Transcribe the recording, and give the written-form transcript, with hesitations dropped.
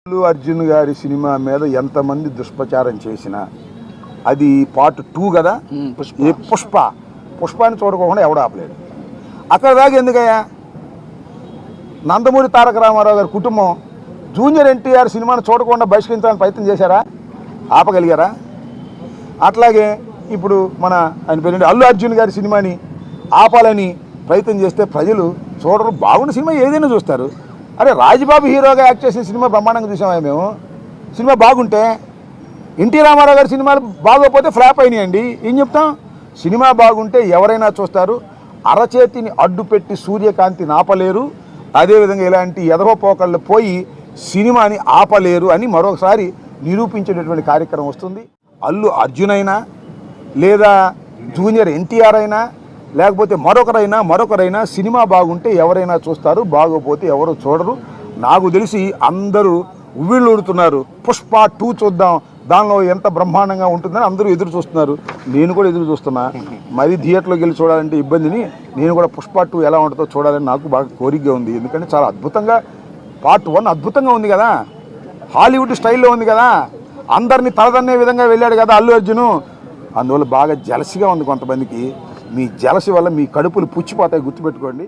అల్లు అర్జున్ గారి సినిమా మీద ఎంతమంది దుష్ప్రచారం చేసినా అది పార్ట్ 2 కదా. పుష్పాన్ని చూడకుండా ఎవడు ఆపలేడు. అక్కడ దాకా ఎందుకయ్యా? నందమూరి తారక రామారావు గారి కుటుంబం జూనియర్ ఎన్టీఆర్ సినిమాను చూడకుండా బహిష్కరించాలని ప్రయత్నం చేశారా? ఆపగలిగారా? అట్లాగే ఇప్పుడు ఆయన పేరు అల్లు అర్జున్ గారి సినిమాని ఆపాలని ప్రయత్నం చేస్తే ప్రజలు చూడరు. బాగున్న సినిమా ఏదైనా చూస్తారు. అరే రాజ్బాబు హీరోగా యాక్ట్ చేసిన సినిమా బ్రహ్మాండంగా చూసామా మేము? సినిమా బాగుంటే. ఎన్టీ రామారావు గారి సినిమాలు బాగోకపోతే ఫ్లాప్ అయినాయండి. ఏం చెప్తాం? సినిమా బాగుంటే ఎవరైనా చూస్తారు. అరచేతిని అడ్డు పెట్టి సూర్యకాంతి ఆపలేరు. అదేవిధంగా ఇలాంటి ఎదవపోకళ్ళు పోయి సినిమాని ఆపలేరు అని మరొకసారి నిరూపించేటటువంటి కార్యక్రమం వస్తుంది. అల్లు అర్జున్ అయినా లేదా జూనియర్ ఎన్టీఆర్ అయినా లేకపోతే మరొకరైనా సినిమా బాగుంటే ఎవరైనా చూస్తారు, బాగోపోతే ఎవరు చూడరు. నాకు తెలిసి అందరూ ఉవ్విళ్ళూరుతున్నారు. పుష్ప 2 చూద్దాం, దానిలో ఎంత బ్రహ్మాండంగా ఉంటుందని అందరూ ఎదురు చూస్తున్నారు. నేను కూడా ఎదురు చూస్తున్నా. మరి థియేటర్లోకి వెళ్ళి చూడాలంటే ఇబ్బందిని నేను కూడా పుష్ప 2 ఎలా ఉంటుందో చూడాలని నాకు బాగా కోరికగా ఉంది. ఎందుకంటే చాలా అద్భుతంగా పార్ట్ 1 అద్భుతంగా ఉంది కదా, హాలీవుడ్ స్టైల్లో ఉంది కదా, అందరినీ తలదన్నే విధంగా వెళ్ళాడు కదా అల్లు అర్జును. అందువల్ల బాగా జలసిగా ఉంది కొంతమందికి. మీ జలసి వల్ల మీ కడుపులు పుచ్చిపోతాయి, గుర్తుపెట్టుకోండి.